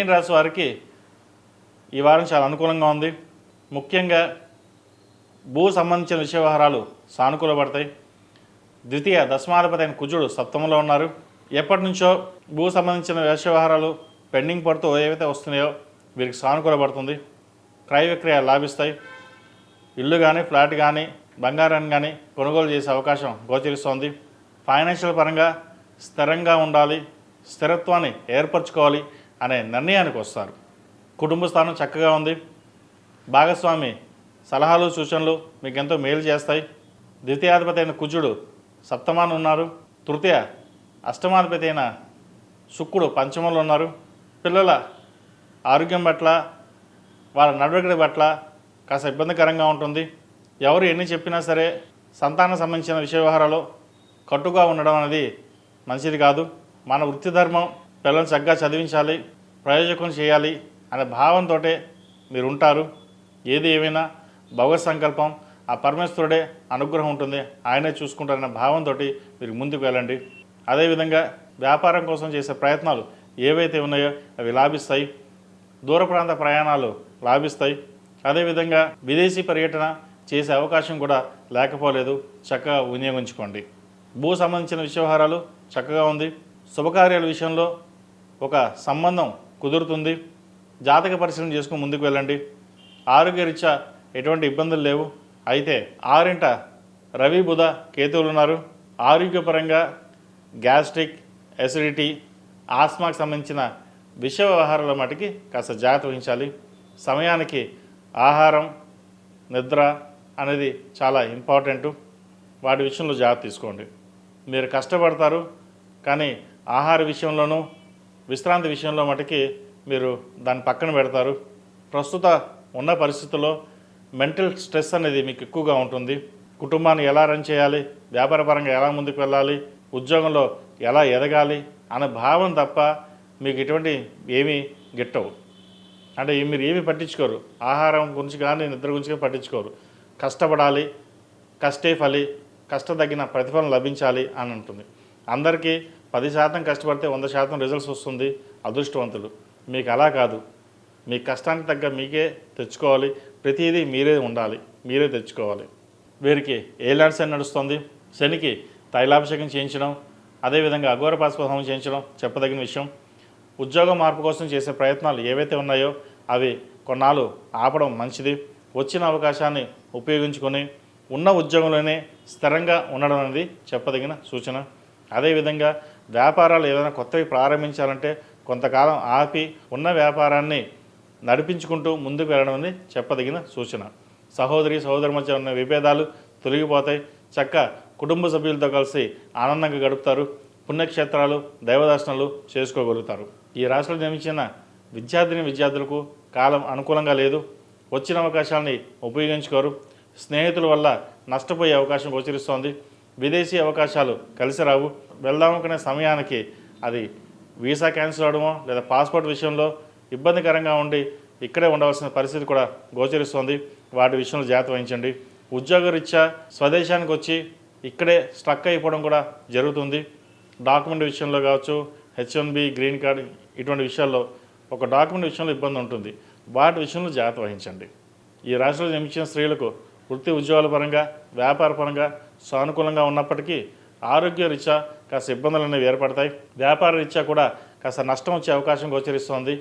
మీన రాశి వారికి ఈ వారం చాలా అనుకూలంగా ఉంది. ముఖ్యంగా భూ సంబంధించిన విషయ వ్యవహారాలు సానుకూలపడతాయి. ద్వితీయ దశమాధిపతి అయిన కుజుడు సప్తమంలో ఉన్నారు. ఎప్పటి నుంచో భూ సంబంధించిన విషయ వ్యవహారాలు పెండింగ్ పడుతూ ఏవైతే వస్తున్నాయో వీరికి సానుకూలపడుతుంది. క్రయ విక్రయాలు లాభిస్తాయి. ఇల్లు కానీ ఫ్లాట్ కానీ బంగారాన్ని కానీ కొనుగోలు చేసే అవకాశం గోచరిస్తోంది. ఫైనాన్షియల్ పరంగా స్థిరంగా ఉండాలి, స్థిరత్వాన్ని ఏర్పరచుకోవాలి అనే నిర్ణయానికి వస్తారు. కుటుంబ స్థానం చక్కగా ఉంది. భాగస్వామి సలహాలు సూచనలు మీకు ఎంతో మేలు చేస్తాయి. ద్వితీయాధిపతి అయిన కుజుడు సప్తమాన్ని ఉన్నారు. తృతీయ అష్టమాధిపతి అయిన శుక్రుడు పంచమంలో ఉన్నారు. పిల్లల ఆరోగ్యం పట్ల వాళ్ళ నడవడిక పట్ల కాస్త ఇబ్బందికరంగా ఉంటుంది. ఎవరు ఎన్ని చెప్పినా సరే సంతానం సంబంధించిన విషయ వ్యవహారాలు కట్టుగా ఉండడం అనేది మంచిది కాదు. మన వృత్తి ధర్మం పిల్లల్ని చక్కగా చదివించాలి, ప్రయోజకం చేయాలి అనే భావంతో మీరు ఉంటారు. ఏది ఏమైనా భగవత్ సంకల్పం, ఆ పరమేశ్వరుడే అనుగ్రహం ఉంటుంది, ఆయనే చూసుకుంటారనే భావంతో మీరు ముందుకు వెళ్ళండి. అదేవిధంగా వ్యాపారం కోసం చేసే ప్రయత్నాలు ఏవైతే ఉన్నాయో అవి లాభిస్తాయి. దూర ప్రాంత ప్రయాణాలు లాభిస్తాయి. అదేవిధంగా విదేశీ పర్యటన చేసే అవకాశం కూడా లేకపోలేదు. చక్కగా వినియోగించుకోండి. భూ సంబంధించిన విషయ వ్యవహారాలు చక్కగా ఉంది. శుభకార్యాల విషయంలో ఒక సంబంధం కుదురుతుంది. జాతక పరిశీలన చేసుకుని ముందుకు వెళ్ళండి. ఆరోగ్యరీత్యా ఎటువంటి ఇబ్బందులు లేవు. అయితే 6ంట రవి బుధ కేతువులు ఉన్నారు. ఆరోగ్యపరంగా గ్యాస్ట్రిక్, ఎసిడిటీ, ఆస్మాకు సంబంధించిన విషయ వ్యవహారాల మటుకి కాస్త జాగ్రత్త వహించాలి. సమయానికి ఆహారం, నిద్ర అనేది చాలా ఇంపార్టెంటు. వాటి విషయంలో జాగ్రత్త తీసుకోండి. మీరు కష్టపడతారు కానీ ఆహార విషయంలోనూ విశ్రాంతి విషయంలో మటుకి మీరు దాన్ని పక్కన పెడతారు. ప్రస్తుత ఉన్న పరిస్థితుల్లో మెంటల్ స్ట్రెస్ అనేది మీకు ఎక్కువగా ఉంటుంది. కుటుంబాన్ని ఎలా రన్ చేయాలి, వ్యాపారపరంగా ఎలా ముందుకు వెళ్ళాలి, ఉద్యోగంలో ఎలా ఎదగాలి అనే భావం తప్ప మీకు ఎటువంటి ఏమీ గిట్టవు. అంటే మీరు ఏమీ పట్టించుకోరు. ఆహారం గురించి కానీ నిద్ర గురించి కానీ పట్టించుకోరు. కష్టపడాలి, కష్టే ఫలి, కష్ట తగిన ప్రతిఫలం లభించాలి అని ఉంటుంది. అందరికీ 10% కష్టపడితే 100% రిజల్ట్స్ వస్తుంది అదృష్టవంతులు. మీకు అలా కాదు. మీ కష్టానికి తగ్గ మీకే తెచ్చుకోవాలి. ప్రతిదీ మీరే ఉండాలి, మీరే తెచ్చుకోవాలి. వీరికి ఏలాంటి శని నడుస్తుంది. శనికి తైలాభిషేకం చేయించడం, అదేవిధంగా అఘోర పాశుపతం చేయించడం చెప్పదగిన విషయం. ఉద్యోగ మార్పు కోసం చేసే ప్రయత్నాలు ఏవైతే ఉన్నాయో అవి కొన్నాళ్ళు ఆపడం మంచిది. వచ్చిన అవకాశాన్ని ఉపయోగించుకొని ఉన్న ఉద్యోగంలోనే స్థిరంగా ఉండడం అనేది చెప్పదగిన సూచన. అదేవిధంగా వ్యాపారాలు ఏదైనా కొత్తవి ప్రారంభించాలంటే కొంతకాలం ఆపి ఉన్న వ్యాపారాన్ని నడిపించుకుంటూ ముందుకు వెళ్ళడం అనేది చెప్పదగిన సూచన. సహోదరి సహోదరు మధ్య ఉన్న విభేదాలు తొలగిపోతాయి. చక్క కుటుంబ సభ్యులతో కలిసి ఆనందంగా గడుపుతారు. పుణ్యక్షేత్రాలు, దైవదర్శనాలు చేసుకోగలుగుతారు. ఈ రాశిలో జన్మించిన విద్యార్థులకు కాలం అనుకూలంగా లేదు. వచ్చిన అవకాశాలని ఉపయోగించుకోరు. స్నేహితుల వల్ల నష్టపోయే అవకాశం గోచరిస్తోంది. విదేశీ అవకాశాలు కలిసి రావు. వెళ్దామనుకునే సమయానికి అది వీసా క్యాన్సిల్ అవడమో లేదా పాస్పోర్ట్ విషయంలో ఇబ్బందికరంగా ఉండి ఇక్కడే ఉండవలసిన పరిస్థితి కూడా గోచరిస్తోంది. వాటి విషయంలో జాగ్రత్త వహించండి. ఉద్యోగరీత్యా స్వదేశానికి వచ్చి ఇక్కడే స్ట్రక్ అయిపోవడం కూడా జరుగుతుంది. డాక్యుమెంట్ విషయంలో కావచ్చు, H1B, గ్రీన్ కార్డ్ ఇటువంటి విషయాల్లో ఒక డాక్యుమెంట్ విషయంలో ఇబ్బంది ఉంటుంది. వాటి విషయంలో జాగ్రత్త వహించండి. ఈ రాశిలో జన్మించిన స్త్రీలకు వృత్తి ఉద్యోగాల పరంగా, వ్యాపార పరంగా సానుకూలంగా ఉన్నప్పటికీ ఆరోగ్య రీత్యా కాస్త ఇబ్బందులు అనేవి ఏర్పడతాయి. వ్యాపార రీత్యా కూడా కాస్త నష్టం వచ్చే అవకాశం గోచరిస్తోంది.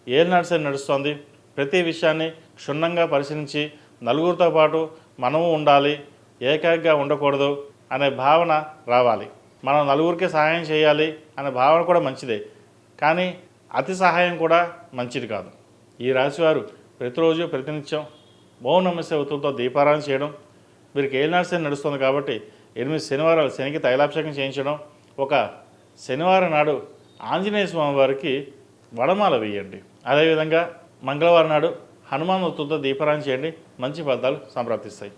ఏలినాటి నడుస్తోంది. ప్రతి విషయాన్ని క్షుణ్ణంగా పరిశీలించి నలుగురితో పాటు మనము ఉండాలి, ఏకాగ్గా ఉండకూడదు అనే భావన రావాలి. మనం నలుగురికి సహాయం చేయాలి అనే భావన కూడా మంచిదే, కానీ అతి సహాయం కూడా మంచిది కాదు. ఈ రాశివారు ప్రతిరోజు ప్రతినిత్యం ఓం నమః శివాయ ఒత్తులతో దీపారాధన చేయడం, వీరికి ఏలినాటి శని నడుస్తుంది కాబట్టి 8 శనివారాలు శనికి తైలాభిషేకం చేయించడం, ఒక శనివారం నాడు ఆంజనేయ స్వామి వారికి వడమాల వేయండి. అదేవిధంగా మంగళవారం నాడు హనుమాన్ ఒత్తులతో దీపారాధన చేయండి. మంచి ఫలితాలు సంప్రాప్తిస్తాయి.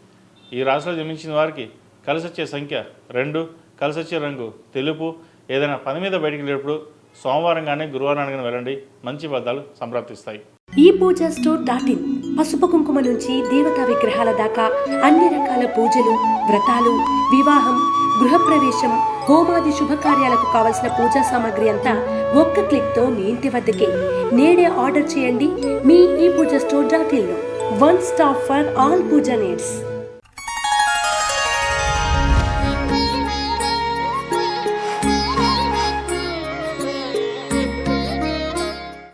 ఈ రాశిలో జన్మించిన వారికి కలిసి వచ్చే సంఖ్య 2, కలిసి వచ్చే రంగు తెలుపు. ఏదైనా పని మీద బయటికి వెళ్ళేటప్పుడు సోమవారం కానీ గురువారం కానీ వెళ్ళండి. మంచి ఫలితాలు సంప్రాప్తిస్తాయి. ఈ పూజా స్టోర్.in పసుపు కుంకుమ నుంచి దేవతా విగ్రహాల దాకా అన్ని రకాల పూజలు, వ్రతాలు, వివాహం, గృహప్రవేశం, హోమాది శుభకార్యాలకు కావలసిన పూజా సామాగ్రి అంతా ఒక్క క్లిక్తో మీ ఇంటి వద్దకే. నేడే ఆర్డర్ చేయండి మీ ఈ పూజా స్టోర్ .in లో. One stop for all puja needs.